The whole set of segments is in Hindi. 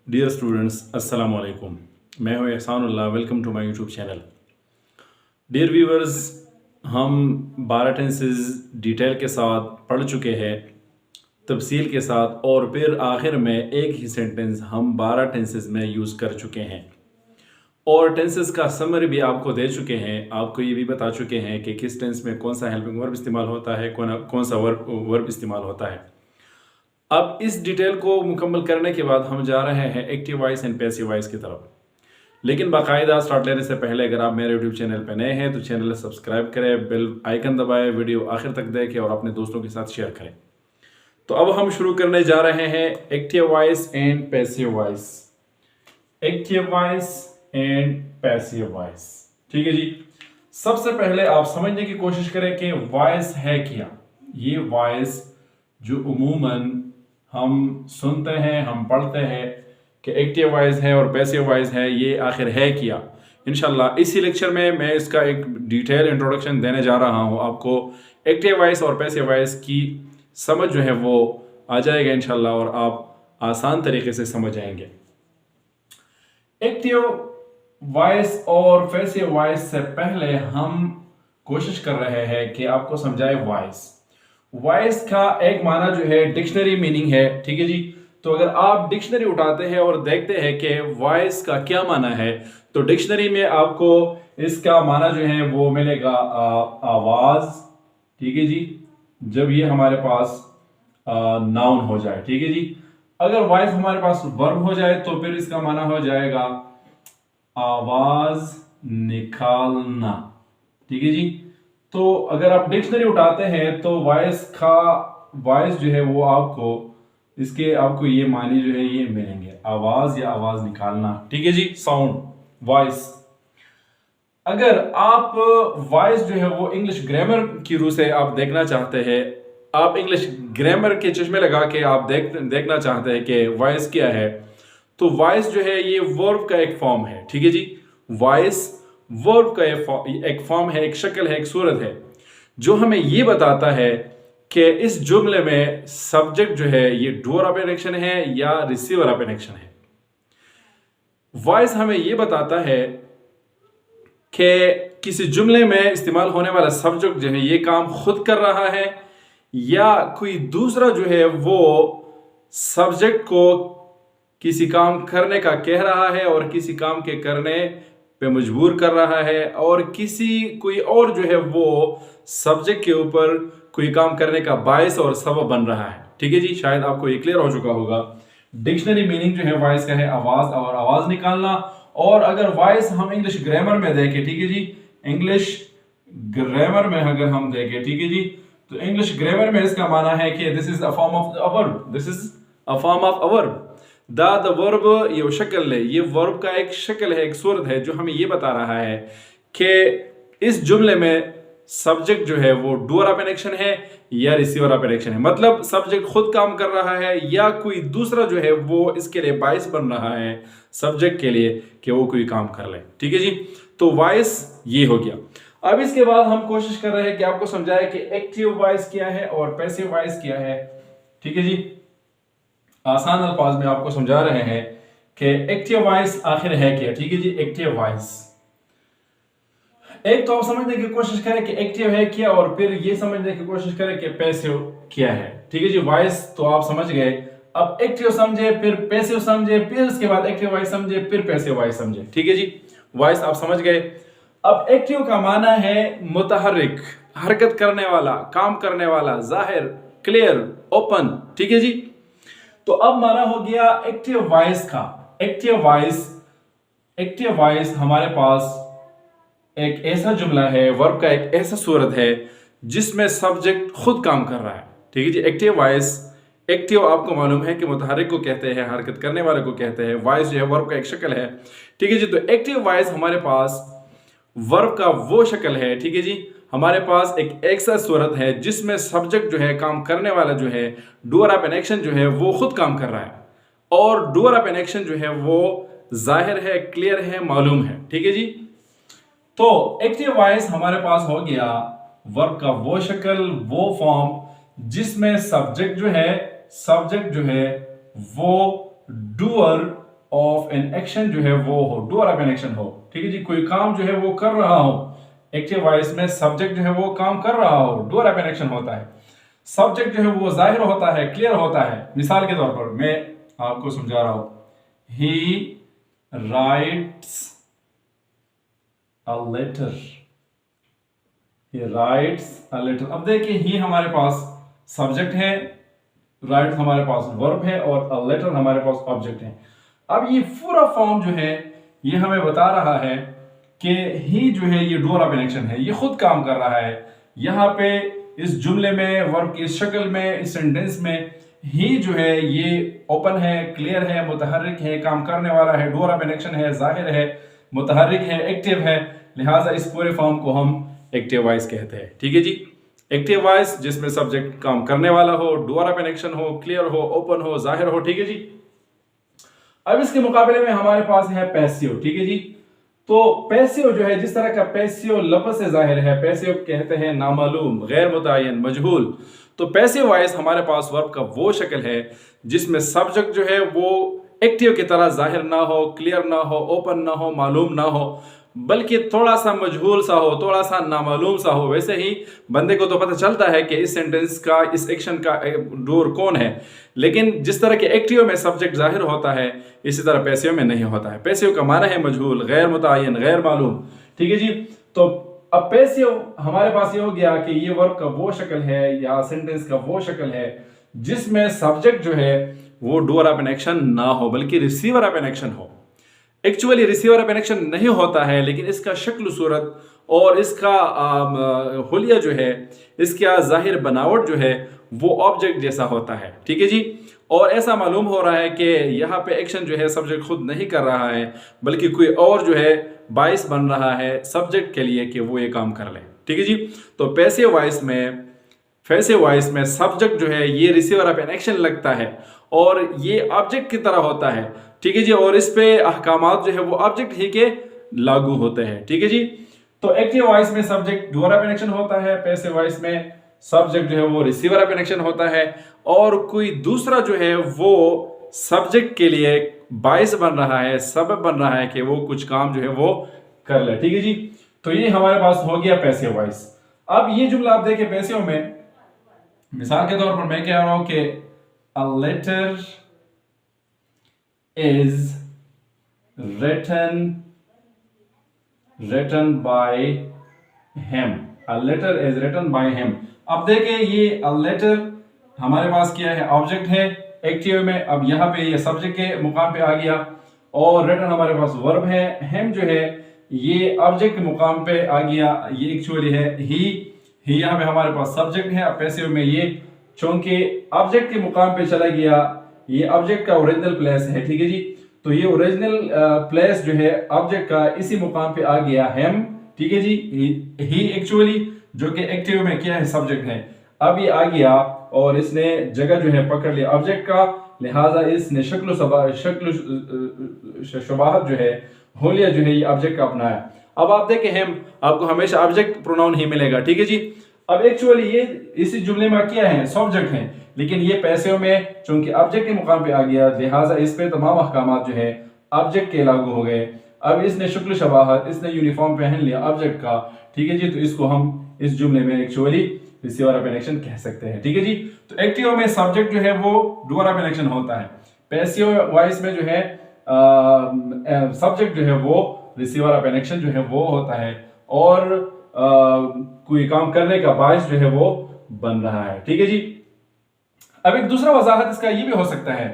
डियर स्टूडेंट्स, अस्सलाम वालेकुम। मैं हूं Ehsanullah. Welcome to my YouTube channel. Dear viewers, हम 12 टेंसेस डिटेल के साथ पढ़ चुके हैं, तफसील के साथ, और फिर आखिर में एक ही सेंटेंस हम 12 टेंसेस में यूज़ कर चुके हैं और टेंसेस का समरी भी आपको दे चुके हैं। आपको ये भी बता चुके हैं कि किस टेंस में कौन सा हेल्पिंग वर्ब इस्तेमाल होता है, कौन सा वर्ब इस्तेमाल होता है। अब इस डिटेल को मुकम्मल करने के बाद हम जा रहे हैं active voice and passive voice की तरफ। लेकिन बाकायदा स्टार्ट लेने से पहले अगर आप मेरे यूट्यूब चैनल पर नए हैं तो चैनल सब्सक्राइब करें, बेल आइकन दबाएं, वीडियो आखिर तक देखें और अपने दोस्तों के साथ शेयर करें। तो अब हम शुरू करने जा रहे हैं active voice and passive voice. Active voice and passive voice, ठीक है जी। सबसे पहले आप समझने की कोशिश करें कि वॉइस है क्या। ये वॉइस जो उमूमन हम सुनते हैं, हम पढ़ते हैं कि एक्टिव वॉइस है और पैसिव वॉइस है, ये आखिर है क्या। इंशाल्लाह इसी लेक्चर में मैं इसका एक डिटेल इंट्रोडक्शन देने जा रहा हूँ। आपको एक्टिव वॉइस और पैसिव वॉइस की समझ जो है वो आ जाएगा इंशाल्लाह, और आप आसान तरीके से समझ जाएंगे। एक्टिव वॉइस और पैसिव वॉइस से पहले हम कोशिश कर रहे हैं कि आपको समझाए वॉइस। वॉइस का एक माना जो है डिक्शनरी मीनिंग है, ठीक है जी। तो अगर आप डिक्शनरी उठाते हैं और देखते हैं कि वॉइस का क्या माना है, तो डिक्शनरी में आपको इसका माना जो है वो मिलेगा आवाज, ठीक है जी। जब ये हमारे पास नाउन हो जाए, ठीक है जी। अगर वॉइस हमारे पास वर्ब हो जाए तो फिर इसका माना हो जाएगा आवाज निकालना, ठीक है जी। तो अगर आप डिक्शनरी उठाते हैं तो वॉइस जो है वो आपको ये मानी जो है ये मिलेंगे, आवाज या आवाज निकालना, ठीक है जी। Sound, voice. अगर आप वॉइस जो है वो इंग्लिश ग्रामर की रूह से आप देखना चाहते हैं, आप इंग्लिश ग्रामर के चश्मे लगा के आप देखना चाहते हैं कि वॉइस क्या है, तो वॉइस जो है ये वर्ब का एक फॉर्म है, ठीक है जी। वॉइस वर्ब का एक फॉर्म है, एक शक्ल है, एक सूरत है, जो हमें ये बताता है कि इस जुमले में सब्जेक्ट जो है ये डूअर ऑफ एन एक्शन है या रिसीवर ऑफ एन एक्शन है। वॉइस हमें ये बताता है कि किसी जुमले में इस्तेमाल होने वाला सब्जेक्ट जो है ये काम खुद कर रहा है या कोई दूसरा जो है वो सब्जेक्ट को किसी काम करने का कह रहा है और किसी काम के करने पे मजबूर कर रहा है, और कोई और जो है वो सब्जेक्ट के ऊपर कोई काम करने का बायस और सबब बन रहा है, ठीक है जी। शायद आपको ये क्लियर हो चुका होगा। डिक्शनरी मीनिंग जो है वॉइस का है आवाज और आवाज निकालना। और अगर वॉइस हम इंग्लिश ग्रामर में देखें, ठीक है जी, इंग्लिश ग्रामर में अगर हम देखें, ठीक है जी, तो इंग्लिश ग्रामर में इसका माना है कि this is a form of a verb, this is a form of a verb. The verb ये शक्ल है, ये वर्ब का एक शक्ल है, एक सूरत है, जो हमें ये बता रहा है कि इस जुमले में सब्जेक्ट जो है वो डूअर ऑफ एन एक्शन है या रिसीवर ऑफ एन एक्शन है। मतलब सब्जेक्ट खुद काम कर रहा है या कोई दूसरा जो है वो इसके लिए बायस बन रहा है सब्जेक्ट के लिए कि वो कोई काम कर ले, ठीक है जी। तो वॉइस ये हो गया। अब इसके बाद हम कोशिश कर रहे हैं कि आपको समझाए कि एक्टिव वॉइस क्या है और पैसिव वॉइस क्या है, ठीक है जी। आसान अल्फाज में आपको समझा रहे हैं कि एक्टिव वॉइस आखिर है क्या, ठीक है जी। एक्टिव वॉइस, एक तो आप समझने की कोशिश करें कि एक्टिव है क्या, और फिर ये समझने की कोशिश करें कि पैसिव क्या है, ठीक है जी। वॉइस तो आप समझ गए, अब एक्टिव समझे, फिर पैसिव समझे, फिर उसके बाद एक्टिव वॉइस समझे, फिर पैसिव वॉइस समझे, ठीक है जी। वॉइस आप समझ गए। अब एक्टिव का माना है मुतहर्रिक, हरकत करने वाला, काम करने वाला, जाहिर, क्लियर, ओपन, ठीक है जी। तो अब माना हो गया एक्टिव वॉइस का। एक्टिव वॉइस हमारे पास एक ऐसा जुमला है, वर्ब का एक ऐसा सूरत है जिसमें सब्जेक्ट खुद काम कर रहा है, ठीक है जी। एक्टिव वॉइस, एक्टिव आपको मालूम है कि मुतहर्रिक को कहते हैं, हरकत करने वाले को कहते हैं। वॉइस जो है वर्ब का एक शक्ल है, ठीक है जी। तो एक्टिव वॉइस हमारे पास वर्ब का वो शक्ल है, ठीक है जी। हमारे पास एक ऐसा सूरत है जिसमें सब्जेक्ट जो है, काम करने वाला जो है, डूअर ऑफ एन एक्शन जो है वो खुद काम कर रहा है, और डूअर ऑफ एन एक्शन जो है वो जाहिर है, क्लियर है, मालूम है, ठीक है जी। तो एक्टिव वॉइस हमारे पास हो गया वर्ब का वो शक्ल, वो फॉर्म जिसमें सब्जेक्ट जो है वो डूअर ऑफ एन एक्शन जो है वो हो, डूअर ऑफ एन एक्शन हो, ठीक है जी, कोई काम जो है वो कर रहा हो, एक्टिव वॉइस में सब्जेक्ट जो है वो काम कर रहा हो, डूअर ऑफ एन एक्शन होता है। सब्जेक्ट जो है वो जाहिर होता है, क्लियर होता है। मिसाल के तौर पर मैं आपको समझा रहा हूं, he writes a letter, he writes a letter. अब देखिए ही हमारे पास सब्जेक्ट है, राइट हमारे पास वर्ब है और अ लेटर हमारे पास ऑब्जेक्ट है। अब ये पूरा फॉर्म जो है ये हमें बता रहा है कि ही जो है ये डूअर ऑफ एन एक्शन है, ये खुद काम कर रहा है। यहाँ पे इस जुमले में, वर्ब की शक्ल में, इस सेंटेंस में ही जो है ये ओपन है, क्लियर है, मुतहर्रिक है, काम करने वाला है, डूअर ऑफ एन एक्शन है, जाहिर है, मुतहर्रिक है, एक्टिव है। लिहाजा इस पूरे फॉर्म को हम एक्टिव वॉइस कहते हैं, ठीक है जी। एक्टिव वॉइस जिसमें सब्जेक्ट काम करने वाला हो, डूअर ऑफ एन एक्शन हो, क्लियर हो, ओपन हो, जाहिर हो, ठीक है जी। अब इसके मुकाबले में हमारे पास है पैसिव, ठीक है जी। तो पैसिव जो है, जिस तरह का पैसिव लफ्ज से जाहिर है, पैसिव कहते हैं नामालूम, गैर मुतय्यन, मजहूल। तो पैसिव वॉइस हमारे पास वर्ब का वो शक्ल है जिसमें सब्जेक्ट जो है वो एक्टिव की तरह जाहिर ना हो, क्लियर ना हो, ओपन ना हो, मालूम ना हो, बल्कि थोड़ा सा मजहूल सा हो, थोड़ा सा नामालूम सा हो। वैसे ही बंदे को तो पता चलता है कि इस सेंटेंस का, इस एक्शन का डूअर कौन है, लेकिन जिस तरह के एक्टिव में सब्जेक्ट जाहिर होता है इसी तरह पैसिव में नहीं होता है। पैसिव का माना है मजहूल, गैर मुतय्यन, गैर मालूम, ठीक है जी। तो अब पैसिव हमारे पास ये हो गया कि ये वर्ब का वो शक्ल है या सेंटेंस का वो शक्ल है जिसमें सब्जेक्ट जो है वो डूअर ऑफ एन एक्शन ना हो बल्कि रिसीवर ऑफ एन एक्शन हो। Actually receiver of an action नहीं होता है, लेकिन इसका शक्ल सूरत और इसका हुलिया जो है, इसका जाहिर बनावट जो है वो ऑब्जेक्ट जैसा होता है, ठीक है जी। और ऐसा मालूम हो रहा है कि यहाँ पे एक्शन जो है सब्जेक्ट खुद नहीं कर रहा है बल्कि कोई और जो है बाइस बन रहा है सब्जेक्ट के लिए कि वो ये काम कर ले, ठीक है जी। तो पैसिव वॉइस में सब्जेक्ट जो है ये रिसीवर ऑफ एन एक्शन लगता है और ये ऑब्जेक्ट की तरह होता है, ठीक है जी। और इस पे अहकामात जो है वो ऑब्जेक्ट ही के लागू होते हैं, ठीक है जी। तो एक्टिव वॉइस में subject doer of an action होता है, पैसिव वॉइस में सब्जेक्ट जो है वो रिसीवर ऑफ एन एक्शन होता है और कोई दूसरा जो है वो सब्जेक्ट के लिए बाइस बन रहा है, सबब बन रहा है कि वो कुछ काम जो है वो कर ले, ठीक है जी। तो ये हमारे पास हो गया पैसिव वॉइस। अब ये जुमला आप देखिए पैसिव में, मिसाल के तौर पर मैं कह रहा हूं कि a letter is written by him, a letter is written by him। अब देखिए ये a letter हमारे पास क्या है, ऑब्जेक्ट है एक्टिव में। अब यहाँ पे ये सब्जेक्ट के मुकाम पे आ गया और written हमारे पास वर्ब है, him जो है ये ऑब्जेक्ट के मुकाम पे आ गया, ये एक्चुअली है ही यहाँ पे हमारे पास सब्जेक्ट है। अब पैसिव में ये चूंकि ऑब्जेक्ट के मुकाम पे चला गया, ये ऑब्जेक्ट का ओरिजिनल प्लेस है, ठीक है जी। तो ये ओरिजिनल प्लेस जो है ऑब्जेक्ट का इसी मुकाम पे आ गया हम, ठीक है जी। ही एक्चुअली जो कि एक्टिव में क्या है सब्जेक्ट है, अब ये आ गया और इसने जगह जो है पकड़ लिया ऑब्जेक्ट का, लिहाजा इसने शक्ल शबाहत जो है, होलिया जो है ये ऑब्जेक्ट का अपनाया। अब आप देखें हम, आपको हमेशा ऑब्जेक्ट प्रोनाउन ही मिलेगा, ठीक है जी। अब एक्चुअली ये इसी जुमले में क्या है, सब्जेक्ट है, लेकिन ये पैसिव में चूंकि ऑब्जेक्ट के मुकाम पे आ गया लिहाजा इस पे तमाम अहकामात जो है ऑब्जेक्ट के लागू हो गए। अब इसने शुक्ल शबाहत, इसने यूनिफॉर्म पहन लिया ऑब्जेक्ट का, ठीक है जी। तो इसको हम इस जुमले में actually receiver of an action कह सकते हैं, ठीक है जी। तो एक्टिव में सब्जेक्ट जो है वो डूअर ऑफ एन एक्शन होता है, पैसिव वॉइस में जो है सब्जेक्ट जो है वो रिसीवर ऑफ एन एक्शन जो है वो होता है और कोई काम करने का बायस जो है वो बन रहा है, ठीक है जी। अब एक दूसरा वजाहत इसका ये भी हो सकता है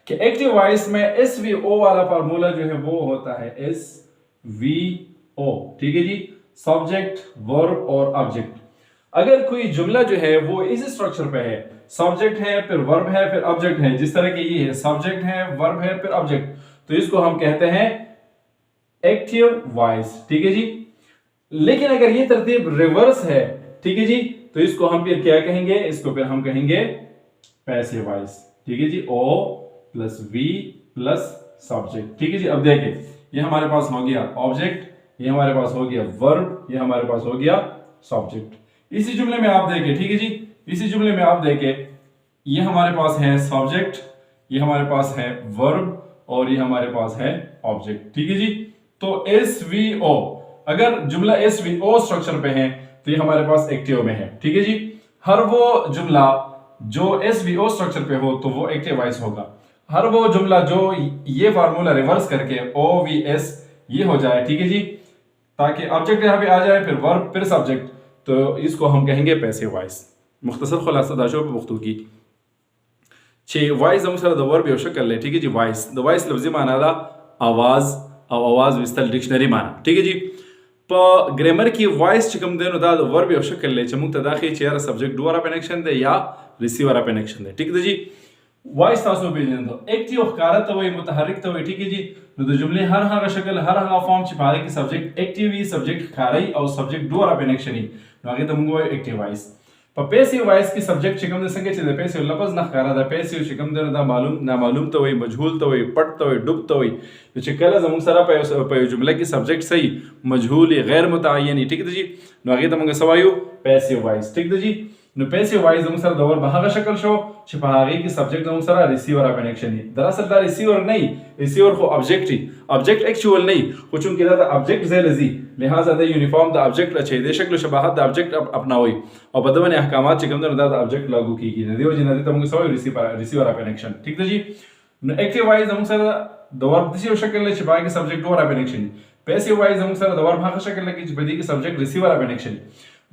कि एक्टिव वॉइस में SVO वाला फार्मूला जो है वो होता है SVO, ठीक है जी, सब्जेक्ट, वर्ब और ऑब्जेक्ट। अगर कोई जुमला जो है वो इस स्ट्रक्चर पे है, सब्जेक्ट है, फिर वर्ब है, फिर ऑब्जेक्ट है, जिस तरह के ये है, सब्जेक्ट है, वर्ब है, फिर ऑब्जेक्ट, तो इसको हम कहते हैं एक्टिव वॉइस, ठीक है जी। लेकिन अगर ये तरतीब रिवर्स है, ठीक है जी, तो इसको हम फिर क्या कहेंगे, इसको फिर हम कहेंगे पैसिव वॉइस, ठीक है जी। O plus V plus subject, ठीक है जी। अब देखिए ये हमारे पास हो गया ऑब्जेक्ट, ये हमारे पास हो गया वर्ब, ये हमारे पास हो गया सब्जेक्ट। इसी जुमले में आप देखिए, ठीक है जी, इसी जुमले में आप देखिए ये हमारे पास है सब्जेक्ट, ये हमारे पास है वर्ब और ये हमारे पास है ऑब्जेक्ट। ठीक है जी। तो SVO, अगर जुमला SVO स्ट्रक्चर पे है तो ये हमारे पास एक्टिव में है। ठीक है जी। हर वो जुमला जो SVO स्ट्रक्चर पे हो तो वो एक्टिव वॉइस होगा। हर वो जुमला जो ये फार्मूला रिवर्स करके OVS ये हो जाए, ठीक है जी, ताकि ऑब्जेक्ट यहाँ पे आ जाए, फिर वर्ब फिर सब्जेक्ट, तो इसको हम कहेंगे पैसिव वॉइस। मुख्तसर खुलासा दाशो पे पुख्तू की छे वॉइस हम सर द वर्ब यो शक्ल है। ठीक है जी। वॉइस द वॉइस लफ्जी माना दा आवाज और आवाज विस्तल डिक्शनरी माना। ठीक है जी। प ग्रामर की वॉइस चिकम देनो दा वर्ब यो शक्ल ले चमुक तदाखी चेयर सब्जेक्ट डोरा कनेक्शन दे या रिसीवर कनेक्शन दे। ठीक है जी। वॉइस तासो पेजन दो एक्टिव हकारत वही मुतहरिक तो ठीक है जी। तो जुमले हर हाँ शक्ल हर हाँ फॉर्म छिपारे की सब्जेक्ट एक्टिव ही सब्जेक्ट खारई और सब्जेक्ट डोरा कनेक्शन ही आगे तो मुंगो एक्टिव वॉइस पैसिव वॉइस की सब्जेक्ट शिकम दे संगे चीज़ पैसिव लफ्ज़ ना खारा दा पैसिव शिकम दे ना मालूम ना मालूम तो वही मजहूल तो वही पट तो वही डुब तो वही तो चिकला जमुन सरा पे जुमला की सब्जेक्ट सही मजहूल गैर मुतय्यन। ठीक है जी। नो आगे तो मंगे सवायु पैसिव वॉइस। ठीक है जी। नो पैसिव वॉइस जमुन सरा दवर बहागा शक्ल शो छिपागे की सब्जेक्ट जमुन सरा रिसीवर कनेक्शन ही दरअसल दा रिसीवर नहीं, रिसीवर को ऑब्जेक्ट ही ऑब्जेक्ट एक्चुअल नहीं कुछ उनके दा ऑब्जेक्ट ज़ैलजी लिहाजा दा यूनिफॉर्म दा ऑब्जेक्ट अच्छे दे शक्ल शबाहत दा ऑब्जेक्ट अपना हुई और बदवन अहकामात चिकम दा ऑब्जेक्ट लागू की नदी वजह नदी तमंगे सवाई रिसीवर कनेक्शन। ठीक है जी। एक्टिव वॉइस जमुन सरा दवर दिसी शक्ल ले छिपागे सब्जेक्ट डोरा कनेक्शन। पैसिव वॉइस जमुन सरा दवर भागा शक्ल ले की बदी की सब्जेक्ट रिसीवर कनेक्शन।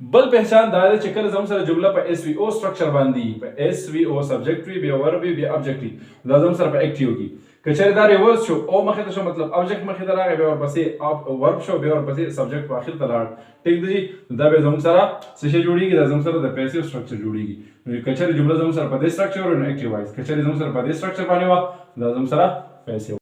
बल पहचान दायरे चिकल जम सर जुमला पर SVO स्ट्रक्चर बांधी पर SVO सब्जेक्ट भी वर्ब भी ऑब्जेक्ट भी जम सर पर एक्टिव की कचरेदार रिवर्स शो ओ मखे तो मतलब ऑब्जेक्ट मखे दरा है और बसे आप वर्ब शो बे और बसे सब्जेक्ट आखिर तलाड़। ठीक जी। दबे जम सरा से जुड़ी की जम सर द पैसिव स्ट्रक्चर जुड़ी की कचरे जुमला जम सर पर स्ट्रक्चर और एक्टिव वॉइस कचरे जम सर पर स्ट्रक्चर पाने वा जम सरा पैसिव